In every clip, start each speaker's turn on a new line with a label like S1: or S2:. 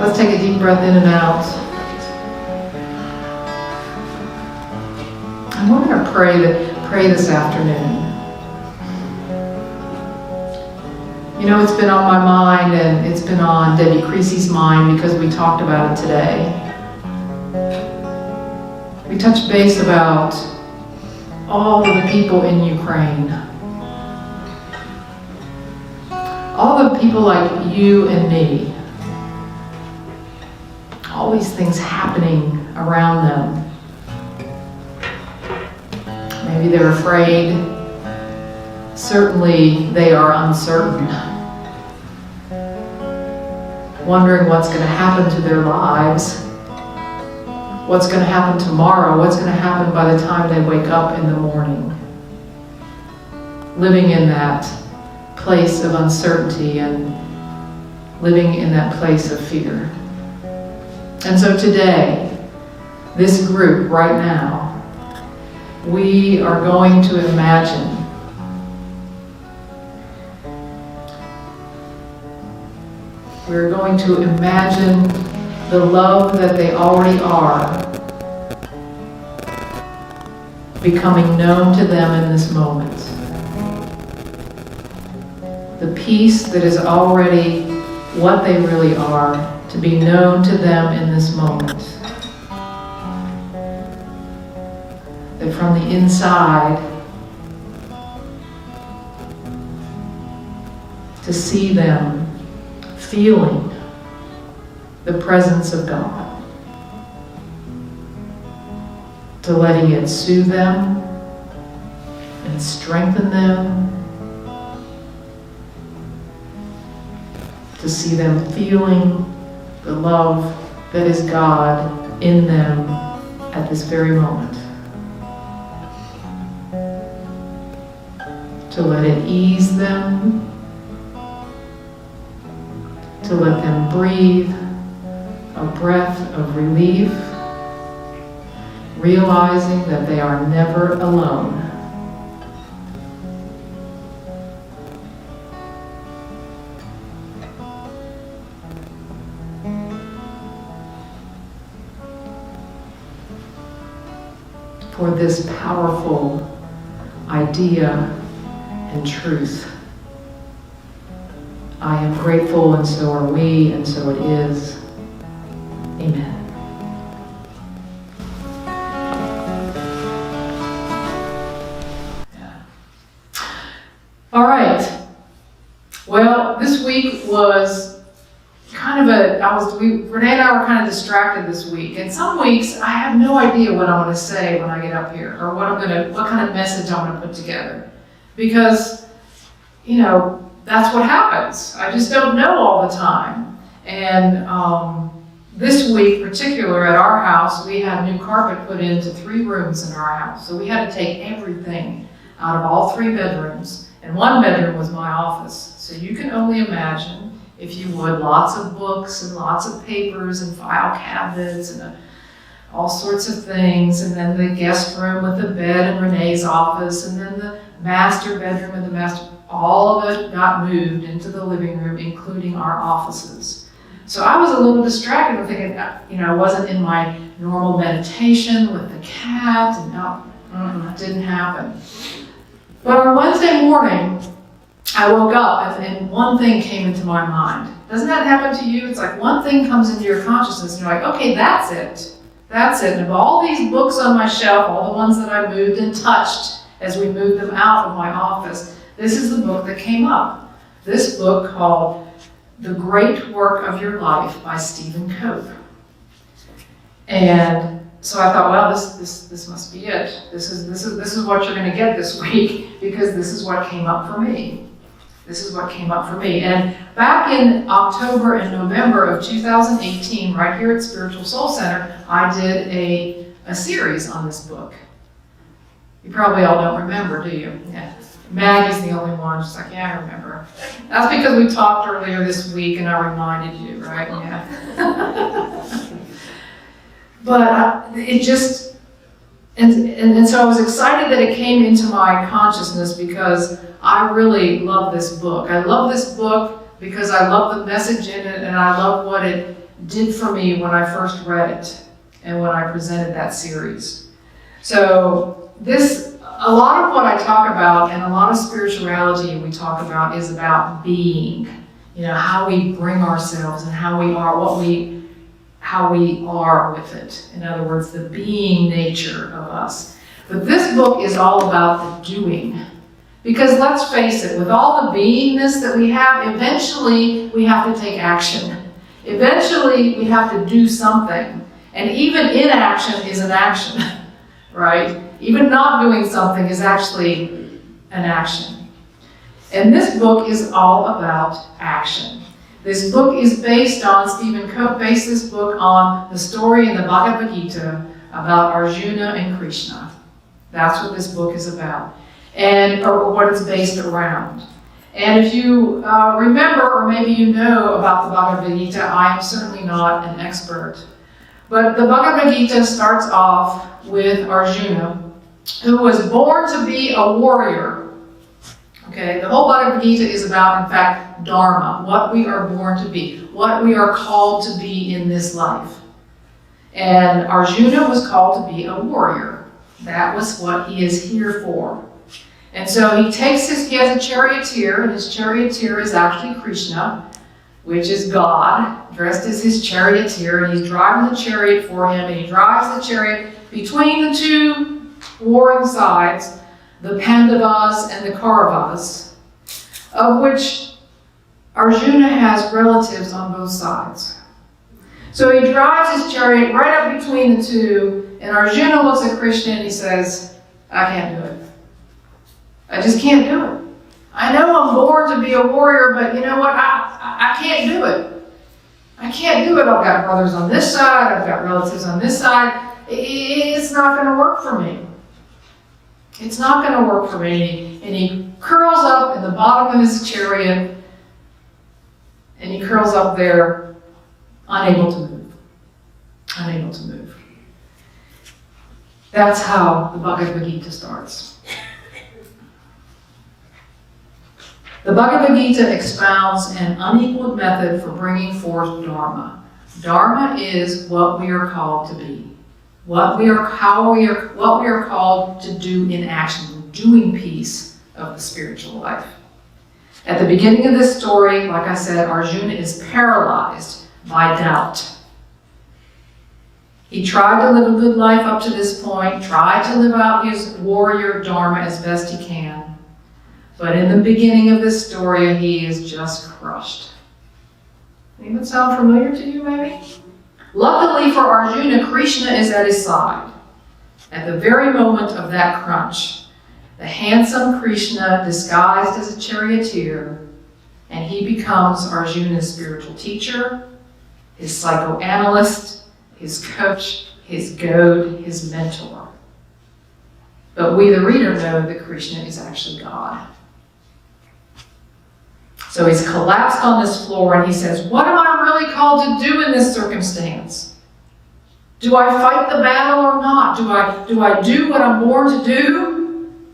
S1: Let's take a deep breath in and out. I want to pray this afternoon. You know, it's been on my mind, and it's been on Debbie Creasy's mind because we talked about it today. We touched base about all of the people in Ukraine. All the people like you and me. All these things happening around them. Maybe they're afraid. Certainly they are uncertain. Wondering what's going to happen to their lives. What's going to happen tomorrow. What's going to happen by the time they wake up in the morning. Living in that place of uncertainty and living in that place of fear. And so today, this group right now, we are going to imagine we're going to imagine the love that they already are becoming known to them in this moment. The peace that is already what they really are to be known to them in this moment. That from the inside, to see them feeling the presence of God, to letting it soothe them and strengthen them, to see them feeling the love that is God in them at this very moment. To let it ease them, to let them breathe a breath of relief, realizing that they are never alone. For this powerful idea and truth. I am grateful, and so are we, and so it is. Amen. All right. Well, this week was kind of Renee and I were kind of distracted this week. And some weeks I have no idea what I'm going to say when I get up here, or what kind of message I'm going to put together. Because, you know, that's what happens. I just don't know all the time. And this week, particular at our house, we had new carpet put into 3 rooms in our house. So we had to take everything out of all 3 bedrooms. And one bedroom was my office. So you can only imagine, if you would, lots of books and lots of papers and file cabinets and all sorts of things. And then the guest room with the bed and Renee's office. And then the master bedroom and the master. All of it got moved into the living room, including our offices. So I was a little distracted. I'm thinking, I wasn't in my normal meditation with the cat, and it didn't happen. But on Wednesday morning, I woke up and one thing came into my mind. Doesn't that happen to you? It's like one thing comes into your consciousness and you're like, okay, that's it. That's it. And of all these books on my shelf, all the ones that I moved and touched as we moved them out of my office, this is the book that came up. This book called The Great Work of Your Life by Stephen Cope. And so I thought, well, this must be it. This is what you're going to get this week, because this is what came up for me. This is what came up for me. And back in October and November of 2018, right here at Spiritual Soul Center, I did a series on this book. You probably all don't remember, do you? Yeah. Maggie's the only one. She's like, yeah, I remember. That's because we talked earlier this week and I reminded you, right? Yeah. But it just, and so I was excited that it came into my consciousness because I really love this book. I love this book because I love the message in it, and I love what it did for me when I first read it and when I presented that series. So a lot of what I talk about and a lot of spirituality we talk about is about being, how we bring ourselves and how we are, how we are with it. In other words, the being nature of us. But this book is all about the doing. Because let's face it, with all the beingness that we have, eventually we have to take action. Eventually we have to do something. And even inaction is an action, right? Even not doing something is actually an action. And this book is all about action. This book is based on, Stephen Cope based this book on the story in the Bhagavad Gita about Arjuna and Krishna. That's what this book is about, or what it's based around. And if you remember, or maybe you know about the Bhagavad Gita, I am certainly not an expert. But the Bhagavad Gita starts off with Arjuna, who was born to be a warrior. Okay, the whole Bhagavad Gita is about, in fact, Dharma, what we are born to be, what we are called to be in this life. And Arjuna was called to be a warrior. That was what he is here for. And so he has a charioteer, and his charioteer is actually Krishna, which is God, dressed as his charioteer, and he's driving the chariot for him, and he drives the chariot between the two warring sides, the Pandavas and the Kauravas, of which Arjuna has relatives on both sides. So he drives his chariot right up between the two, and Arjuna looks at Krishna and he says, I can't do it. I just can't do it. I know I'm born to be a warrior, but you know what? I can't do it. I can't do it. I've got brothers on this side. I've got relatives on this side. It's not going to work for me. It's not going to work for me. And he curls up in the bottom of his chariot, and he curls up there, unable to move. Unable to move. That's how the Bhagavad Gita starts. The Bhagavad Gita expounds an unequaled method for bringing forth Dharma. Dharma is what we are called to be, what we are called to do in action, the doing piece of the spiritual life. At the beginning of this story, like I said, Arjuna is paralyzed by doubt. He tried to live a good life up to this point, tried to live out his warrior Dharma as best he can. But in the beginning of this story, he is just crushed. Anyone sound familiar to you, maybe? Luckily for Arjuna, Krishna is at his side. At the very moment of that crunch, the handsome Krishna, disguised as a charioteer, and he becomes Arjuna's spiritual teacher, his psychoanalyst, his coach, his goad, his mentor. But we, the reader, know that Krishna is actually God. So he's collapsed on this floor and he says, what am I really called to do in this circumstance? Do I fight the battle or not? Do I do what I'm born to do?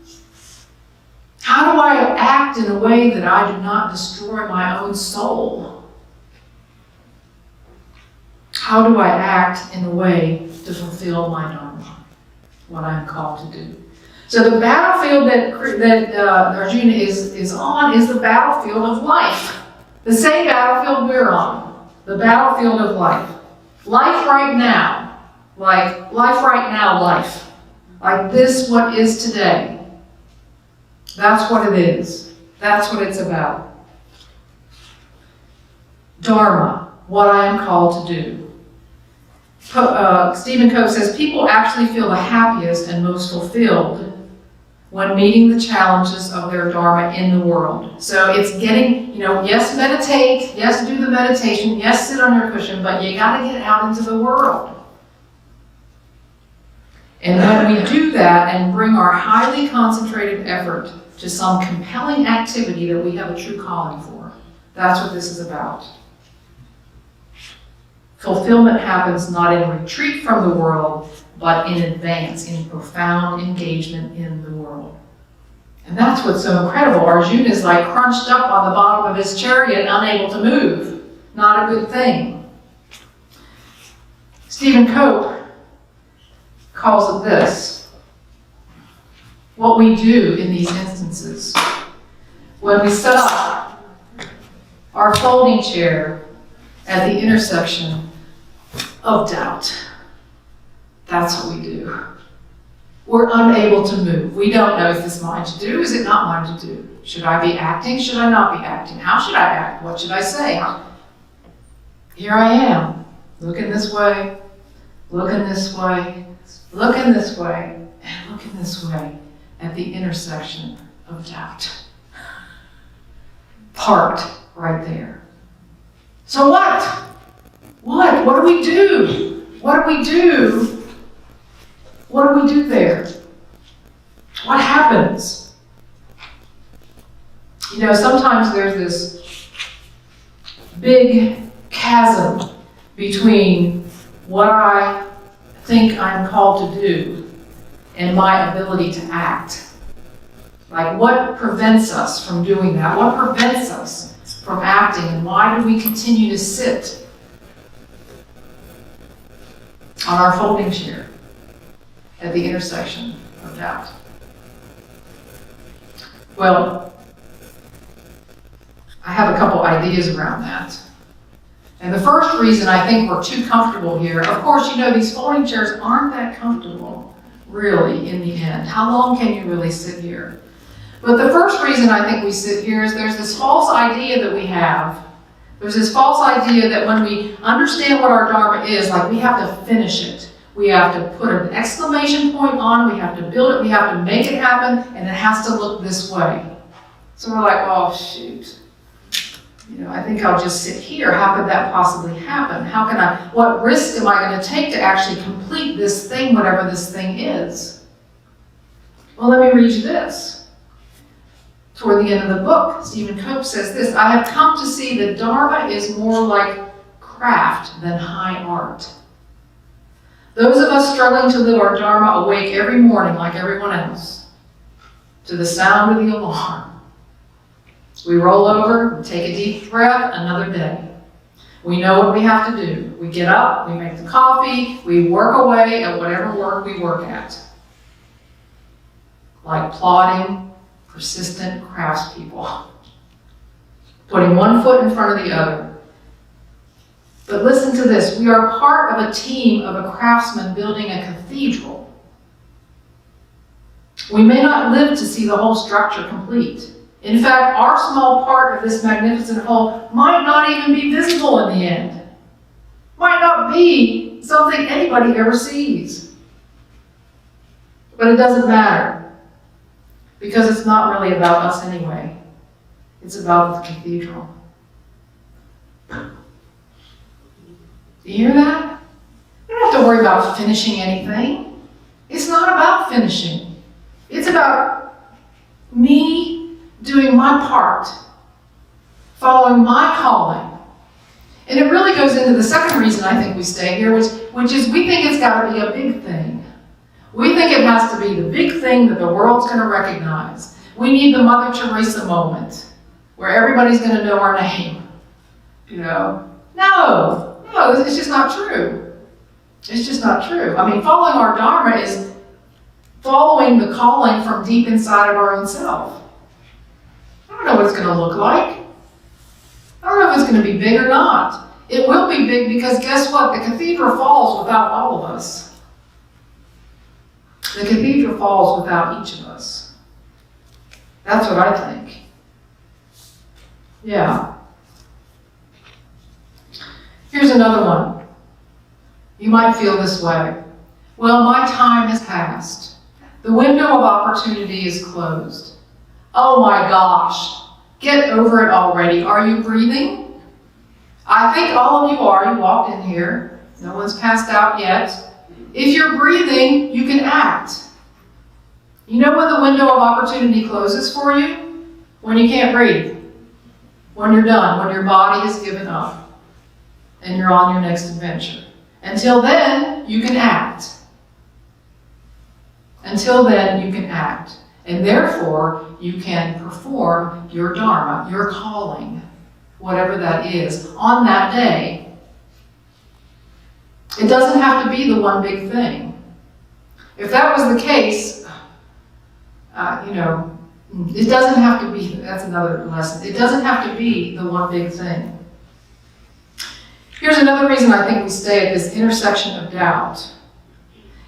S1: How do I act in a way that I do not destroy my own soul? How do I act in a way to fulfill my Dharma, what I'm called to do? So the battlefield that Arjuna is on is the battlefield of life. The same battlefield we're on. The battlefield of life. Life right now. Like life right now life. Like this, what is today. That's what it is. That's what it's about. Dharma, what I am called to do. Stephen Cope says, people actually feel the happiest and most fulfilled when meeting the challenges of their Dharma in the world. So it's getting, yes, meditate, yes, do the meditation, yes, sit on your cushion, but you got to get out into the world. And when we do that and bring our highly concentrated effort to some compelling activity that we have a true calling for, that's what this is about. Fulfillment happens not in retreat from the world, but in advance, in profound engagement in the world. And that's what's so incredible. Arjuna is like crunched up on the bottom of his chariot, unable to move. Not a good thing. Stephen Cope calls it this: what we do in these instances. When we set up our folding chair at the intersection of doubt, that's what we do. We're unable to move. We don't know, is this mine to do? Is it not mine to do? Should I be acting? Should I not be acting? How should I act? What should I say? Here I am, looking this way, looking this way, looking this way, and looking this way at the intersection of doubt. Parked right there. So what? What? What do we do? What do we do? What do we do there? What happens? You know, sometimes there's this big chasm between what I think I'm called to do and my ability to act. Like, what prevents us from doing that? What prevents us from acting? And why do we continue to sit on our folding chair at the intersection of doubt? Well, I have a couple ideas around that. And the first reason I think we're too comfortable here, of course, you know, these folding chairs aren't that comfortable, really, in the end. How long can you really sit here? But the first reason I think we sit here is there's this false idea that we have. There's this false idea that when we understand what our Dharma is, like, we have to finish it. We have to put an exclamation point on, we have to build it, we have to make it happen, and it has to look this way. So we're like, oh, shoot. You know, I think I'll just sit here. How could that possibly happen? What risk am I going to take to actually complete this thing, whatever this thing is? Well, let me read you this. Toward the end of the book, Stephen Cope says this: I have come to see that Dharma is more like craft than high art. Those of us struggling to live our Dharma awake every morning like everyone else, to the sound of the alarm. We roll over, take a deep breath, another day. We know what we have to do. We get up, we make the coffee, we work away at whatever work we work at. Like plodding, persistent craftspeople, putting one foot in front of the other. But listen to this: we are part of a team of a craftsman building a cathedral. We may not live to see the whole structure complete. In fact, our small part of this magnificent whole might not even be visible in the end. Might not be something anybody ever sees. But it doesn't matter, because it's not really about us anyway. It's about the cathedral. Do you hear that? You don't have to worry about finishing anything. It's not about finishing. It's about me doing my part, following my calling. And it really goes into the second reason I think we stay here, which is we think it's got to be a big thing. We think it has to be the big thing that the world's going to recognize. We need the Mother Teresa moment where everybody's going to know our name. You know? No, it's just not true. It's just not true. I mean, following our Dharma is following the calling from deep inside of our own self. I don't know what it's going to look like. I don't know if it's going to be big or not. It will be big because guess what? The cathedral falls without all of us. The cathedral falls without each of us. That's what I think. Yeah. Here's another one. You might feel this way. Well, my time has passed. The window of opportunity is closed. Oh my gosh, get over it already. Are you breathing? I think all of you are. You walked in here. No one's passed out yet. If you're breathing, you can act. You know when the window of opportunity closes for you? When you can't breathe. When you're done, when your body has given up and you're on your next adventure. Until then, you can act. Until then, you can act. And therefore, you can perform your Dharma, your calling, whatever that is, on that day. It doesn't have to be the one big thing. If that was the case, it doesn't have to be, that's another lesson. It doesn't have to be the one big thing. Here's another reason I think we stay at this intersection of doubt,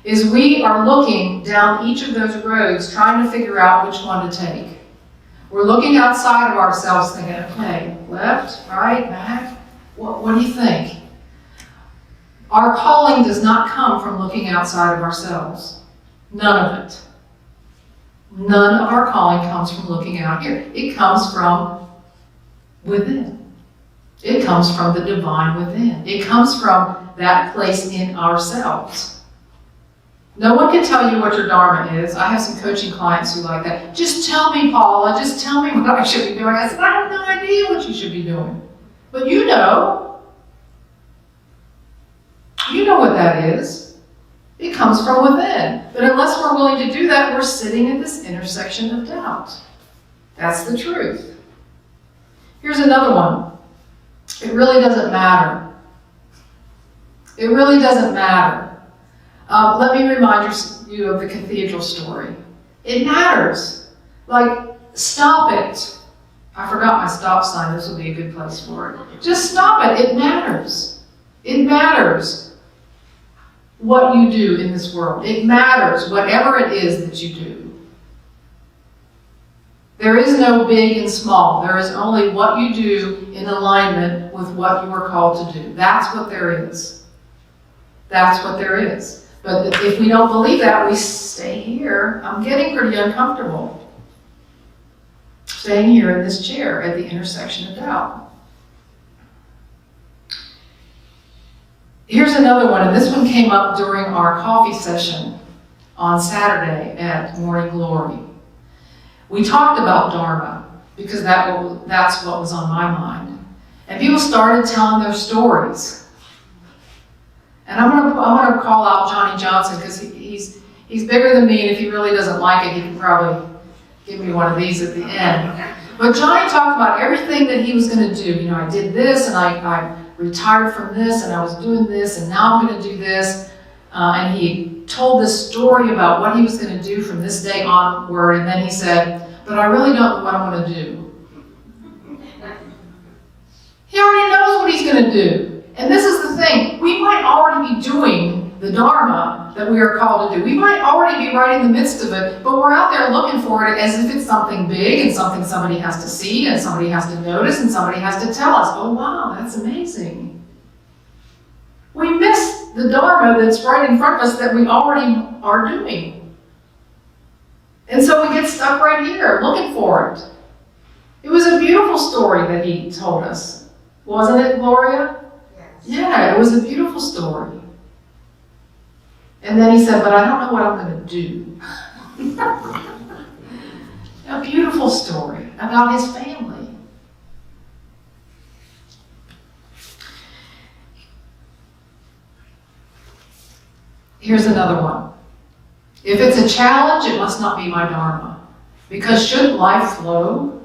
S1: is we are looking down each of those roads trying to figure out which one to take. We're looking outside of ourselves thinking, okay, left, right, back, what do you think? Our calling does not come from looking outside of ourselves. None of it. None of our calling comes from looking out here. It comes from within. It comes from the divine within. It comes from that place in ourselves. No one can tell you what your Dharma is. I have some coaching clients who like that. Just tell me, Paula, just tell me what I should be doing. I said, I have no idea what you should be doing. But you know. You know what that is. It comes from within. But unless we're willing to do that, we're sitting at this intersection of doubt. That's the truth. Here's another one. It really doesn't matter. It really doesn't matter. Let me remind you of the cathedral story. It matters. Like, stop it. I forgot my stop sign. This will be a good place for it. Just stop it. It matters. It matters what you do in this world. It matters whatever it is that you do. There is no big and small. There is only what you do in alignment with what you are called to do. That's what there is. That's what there is. But if we don't believe that, we stay here. I'm getting pretty uncomfortable staying here in this chair at the intersection of doubt. Here's another one, and this one came up during our coffee session on Saturday at Morning Glory. We talked about Dharma because that's what was on my mind. And people started telling their stories. And I'm gonna call out Johnny Johnson because he's bigger than me, and if he really doesn't like it, he can probably give me one of these at the end. But Johnny talked about everything that he was going to do. I did this, and I retired from this, and I was doing this, and now I'm going to do this. And he told this story about what he was going to do from this day onward, and then he said, but I really don't know what I'm going to do. He already knows what he's going to do. And this is the thing, we might already be doing the Dharma that we are called to do. We might already be right in the midst of it, but we're out there looking for it as if it's something big and something somebody has to see and somebody has to notice and somebody has to tell us, oh wow, that's amazing. We miss the Dharma that's right in front of us that we already are doing. And so we get stuck right here looking for it. It was a beautiful story that he told us. Wasn't it, Gloria? Yeah, it was a beautiful story. And then he said, but I don't know what I'm going to do. A beautiful story about his family. Here's another one. If it's a challenge, it must not be my Dharma. Because shouldn't life flow?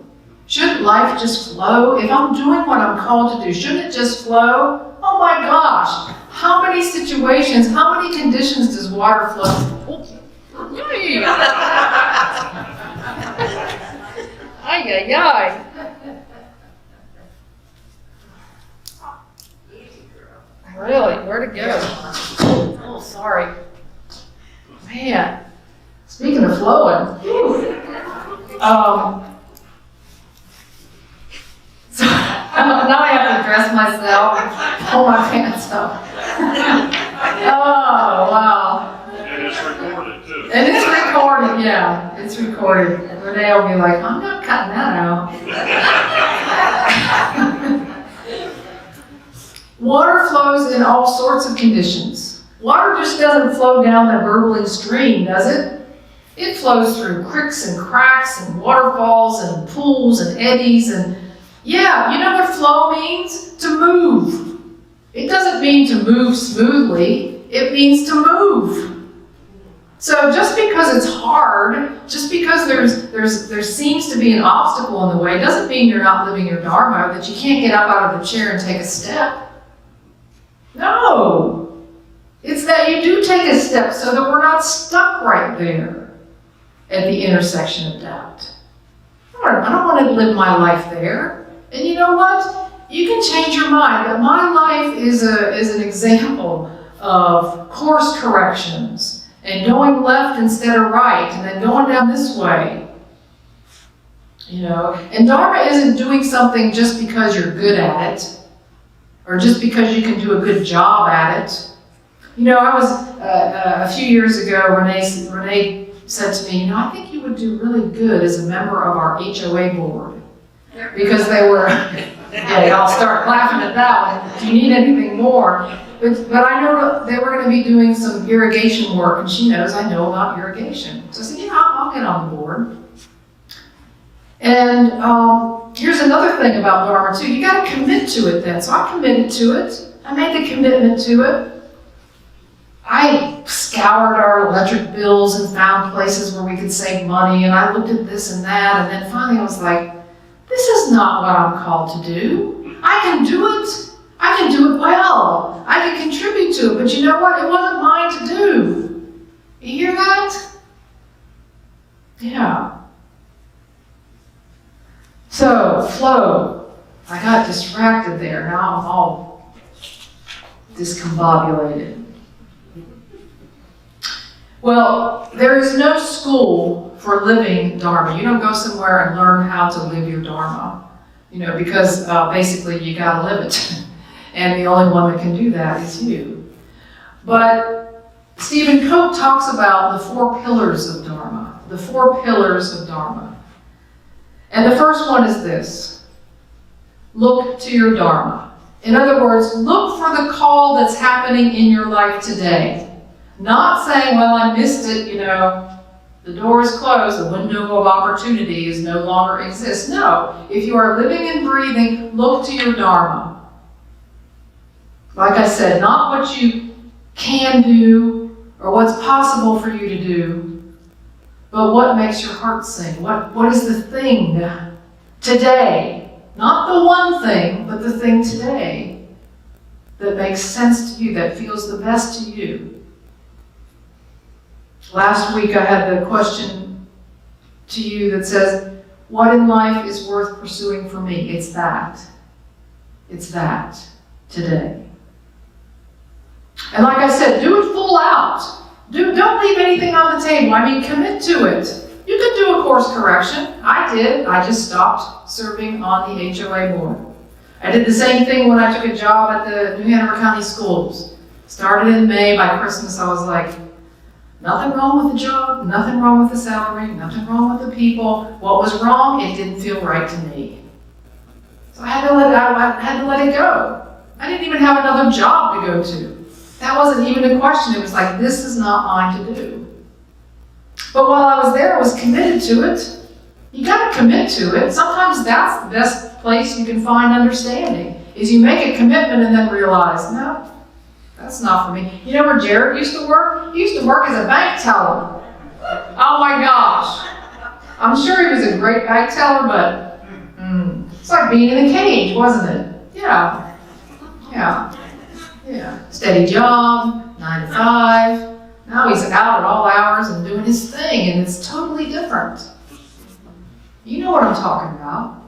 S1: Shouldn't life just flow? If I'm doing what I'm called to do, shouldn't it just flow? Oh my gosh, how many situations, how many conditions does water flow? Ay, ay, ay. Really, where'd it go? Oh, sorry. Man, speaking of flowing, so now I have to dress myself and pull my pants up. Oh, wow.
S2: And it's recorded too.
S1: And it's recorded, yeah. It's recorded. Renee will be like, I'm not cutting that out. Water flows in all sorts of conditions. Water just doesn't flow down that burbling stream, does it? It flows through creeks and cracks and waterfalls and pools and eddies and yeah, you know what flow means? To move. It doesn't mean to move smoothly. It means to move. So just because it's hard, just because there seems to be an obstacle in the way, doesn't mean you're not living your Dharma, that you can't get up out of the chair and take a step. No. It's that you do take a step so that we're not stuck right there at the intersection of doubt. I don't want to live my life there. And you know what? You can change your mind. But my life is an example of course corrections and going left instead of right and then going down this way. You know, and Dharma isn't doing something just because you're good at it or just because you can do a good job at it. You know, I was, a few years ago, Renee said to me, you know, I think you would do really good as a member of our HOA board. Because they were, yeah, I'll start laughing at that one. Do you need anything more? But I know they were going to be doing some irrigation work, and she knows I know about irrigation. So I said, yeah, I'll get on the board. And here's another thing about Dharma too. You got to commit to it then. So I committed to it. I made the commitment to it. I scoured our electric bills and found places where we could save money, and I looked at this and that, and then finally I was like, this is not what I'm called to do. I can do it. I can do it well. I can contribute to it, but you know what? It wasn't mine to do. You hear that? Yeah. So, flow. I got distracted there. Now I'm all discombobulated. Well, there is no school for living Dharma. You don't go somewhere and learn how to live your Dharma, you know, because basically you got to live it. And the only one that can do that is you. But Stephen Cope talks about the 4 pillars of Dharma. The 4 pillars of Dharma. And the first one is this. Look to your Dharma. In other words, look for the call that's happening in your life today. Not saying, well, I missed it, you know, the door is closed, the window of opportunity is no longer exists. No, if you are living and breathing, look to your Dharma. Like I said, not what you can do or what's possible for you to do, but what makes your heart sing. What is the thing today? Not the one thing, but the thing today that makes sense to you, that feels the best to you. Last week I had the question to you that says, what in life is worth pursuing for me? It's that. It's that today. And like I said, do it full out. Don't leave anything on the table. I mean, commit to it. You could do a course correction. I did. I just stopped serving on the HOA board. I did the same thing when I took a job at the New Hanover County Schools. Started in May. By Christmas, I was like, nothing wrong with the job, nothing wrong with the salary, nothing wrong with the people. What was wrong? It didn't feel right to me. So I had to let it go. I didn't even have another job to go to. That wasn't even a question. It was like, this is not mine to do. But while I was there, I was committed to it. You got to commit to it. Sometimes that's the best place you can find understanding, is you make a commitment and then realize, no, that's not for me. You know where Jared used to work? He used to work as a bank teller. Oh my gosh. I'm sure he was a great bank teller, but it's like being in a cage, wasn't it? Yeah. Steady job, 9 to 5. Now he's out at all hours and doing his thing, and it's totally different. You know what I'm talking about.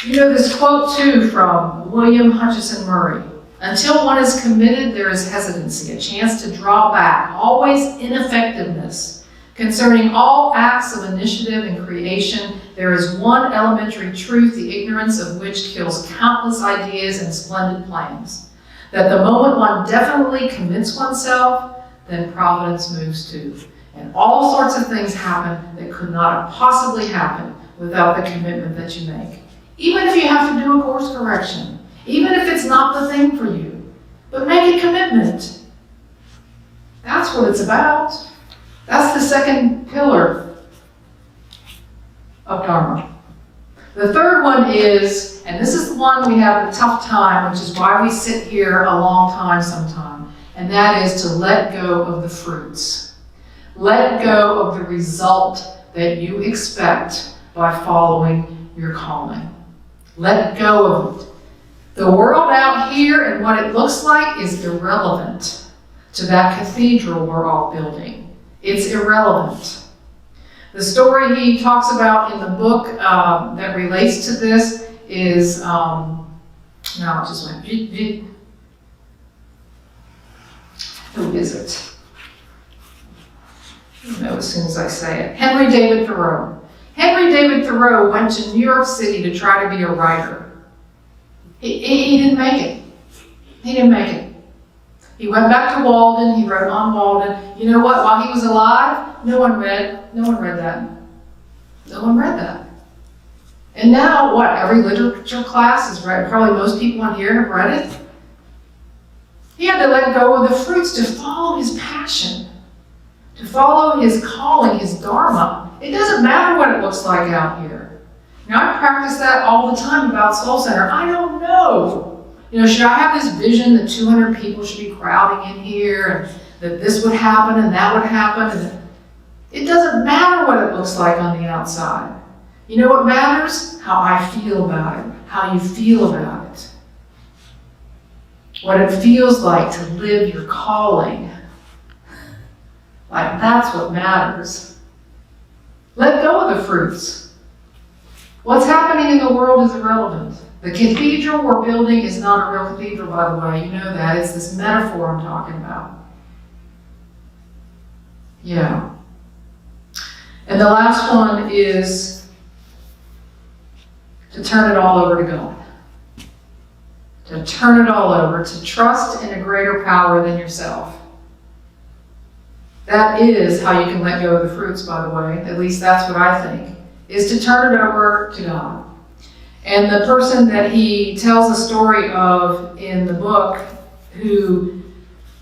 S1: You know this quote too from William Hutchison Murray. Until one is committed, there is hesitancy, a chance to draw back, always ineffectiveness. Concerning all acts of initiative and creation, there is one elementary truth, the ignorance of which kills countless ideas and splendid plans. That the moment one definitely commits oneself, then providence moves too. And all sorts of things happen that could not have possibly happened without the commitment that you make. Even if you have to do a course correction. Even if it's not the thing for you. But make a commitment. That's what it's about. That's the second pillar of Dharma. The third one is, and this is the one we have a tough time, which is why we sit here a long time sometime, and that is to let go of the fruits. Let go of the result that you expect by following your calling. Let go of it. The world out here and what it looks like is irrelevant. to that cathedral we're all building. It's irrelevant. The story he talks about in the book that relates to this is, now it just went, who is it? I'll know as soon as I say it. Henry David Thoreau. Henry David Thoreau went to New York City to try to be a writer. He didn't make it. He didn't make it. He went back to Walden. He wrote on Walden. You know what? While he was alive, no one read that. No one read that. And now, what? Every literature class is read. Probably most people on here have read it. He had to let go of the fruits to follow his passion, to follow his calling, his Dharma. It doesn't matter what it looks like out here. Now, I practice that all the time about Soul Center. I don't know. Should I have this vision that 200 people should be crowding in here and that this would happen and that would happen? And it doesn't matter what it looks like on the outside. You know what matters? How I feel about it, how you feel about it. What it feels like to live your calling. Like, that's what matters. Let go of the fruits. What's happening in the world is irrelevant. The cathedral we're building is not a real cathedral, by the way. You know that. It's this metaphor I'm talking about. Yeah. And the last one is to turn it all over to God. To turn it all over, to trust in a greater power than yourself. That is how you can let go of the fruits, by the way. At least that's what I think. Is to turn it over to God. And the person that he tells a story of in the book who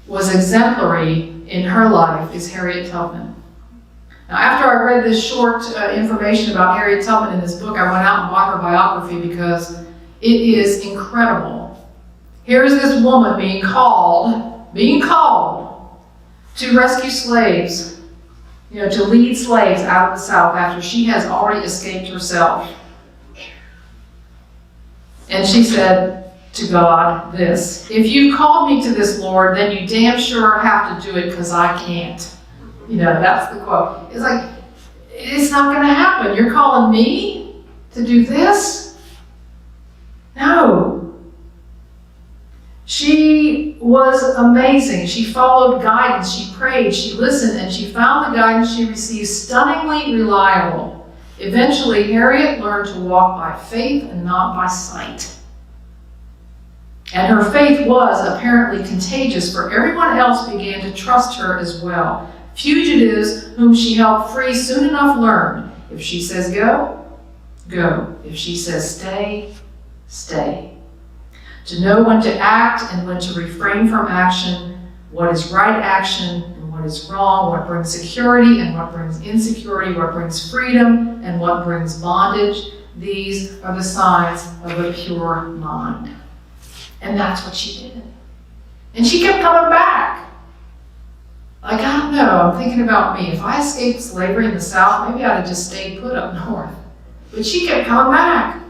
S1: was exemplary in her life is Harriet Tubman. Now, after I read this short information about Harriet Tubman in this book, I went out and bought her biography because it is incredible. Here's this woman being called to rescue slaves, to lead slaves out of the South after she has already escaped herself. And she said to God this, "If you called me to this, Lord, then you damn sure have to do it because I can't." That's the quote. It's like, it's not going to happen. You're calling me to do this? No. She was amazing. She followed guidance. She prayed. She listened. And she found the guidance she received stunningly reliable. Eventually, Harriet learned to walk by faith and not by sight. And her faith was apparently contagious, for everyone else began to trust her as well. Fugitives whom she helped free soon enough learned, if she says go, go. If she says stay, stay. To know when to act and when to refrain from action, what is right action and what is wrong, what brings security and what brings insecurity, what brings freedom and what brings bondage. These are the signs of a pure mind. And that's what she did. And she kept coming back. Like, I don't know, I'm thinking about me. If I escaped slavery in the South, maybe I'd have just stayed put up north. But she kept coming back,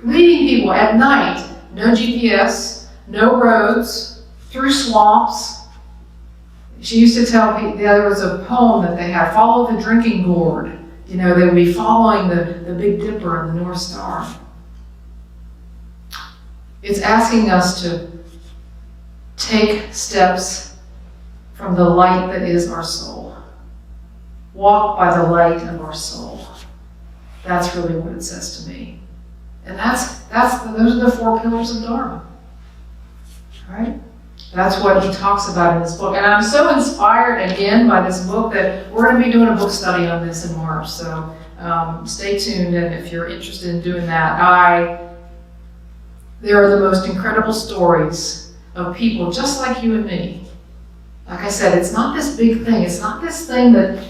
S1: leading people at night. No GPS, no roads, through swamps. She used to tell people, there was a poem that they had, follow the drinking gourd. They would be following the Big Dipper and the North Star. It's asking us to take steps from the light that is our soul. Walk by the light of our soul. That's really what it says to me. And those are the 4 pillars of Dharma. Right? That's what he talks about in this book. And I'm so inspired again by this book that we're going to be doing a book study on this in March. So stay tuned, and if you're interested in doing that, there are the most incredible stories of people just like you and me. Like I said, it's not this big thing. It's not this thing that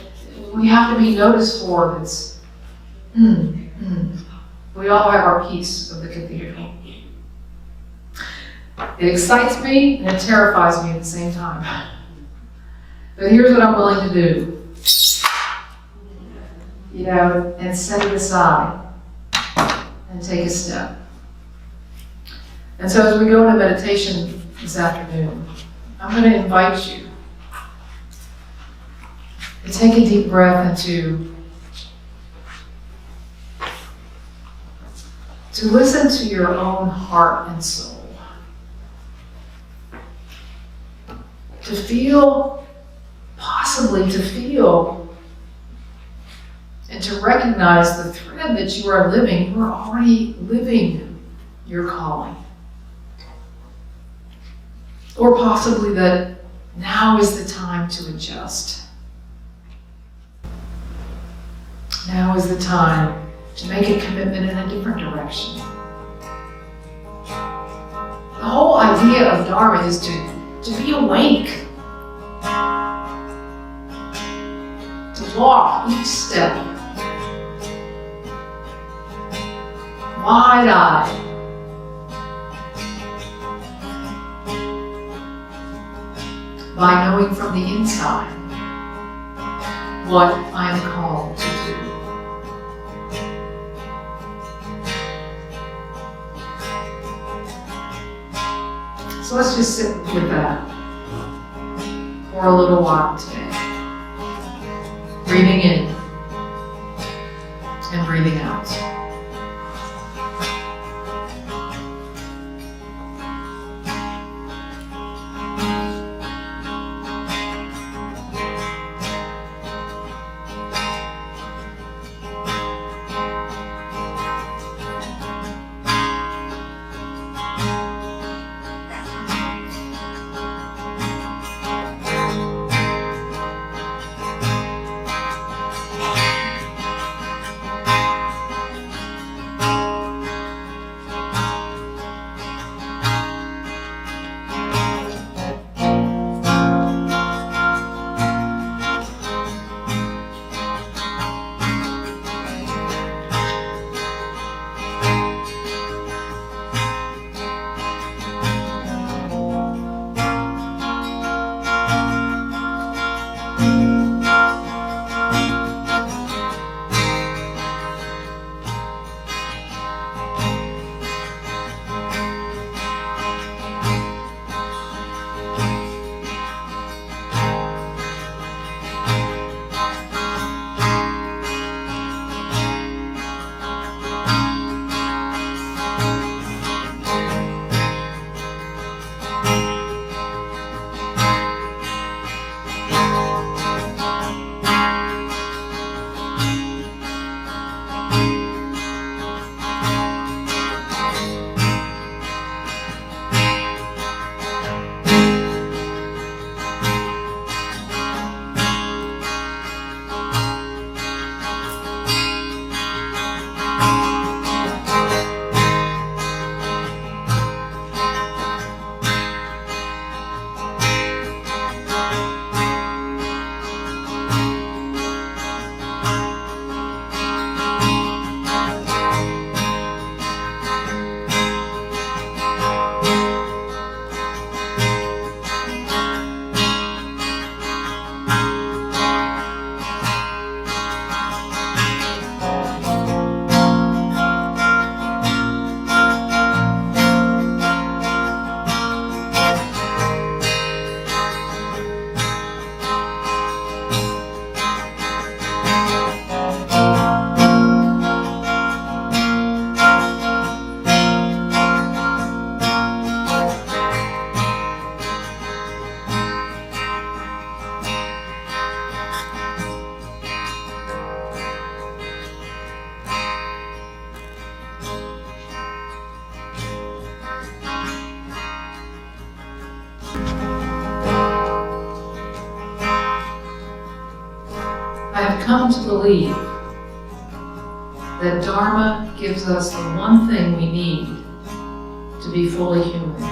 S1: we have to be noticed for. It's, we all have our piece of the cathedral. It excites me and it terrifies me at the same time. But here's what I'm willing to do. And set it aside and take a step. And so as we go into meditation this afternoon, I'm going to invite you take a deep breath and to listen to your own heart and soul. To feel, possibly to feel, and to recognize the thread that you are living. You are already living your calling. Or possibly that now is the time to adjust. Now is the time to make a commitment in a different direction. The whole idea of Dharma is to be awake. To walk each step wide-eyed. By knowing from the inside what I am called to do. So let's just sit with that for a little while today. Breathing in and breathing out. I have come to believe that Dharma gives us the one thing we need to be fully human.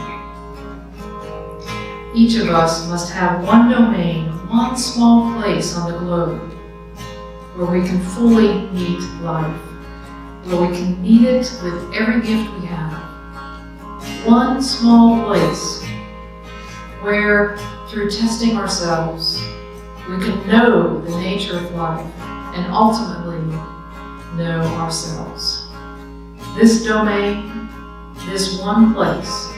S1: Each of us must have one domain, one small place on the globe where we can fully meet life, where we can meet it with every gift we have. One small place where, through testing ourselves, we can know the nature of life and ultimately know ourselves. This domain, this one place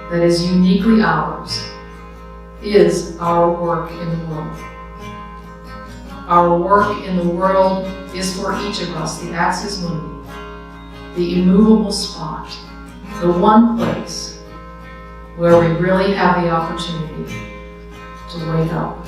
S1: that is uniquely ours, is our work in the world. Our work in the world is for each of us the axis mundi, the immovable spot, the one place where we really have the opportunity to wake up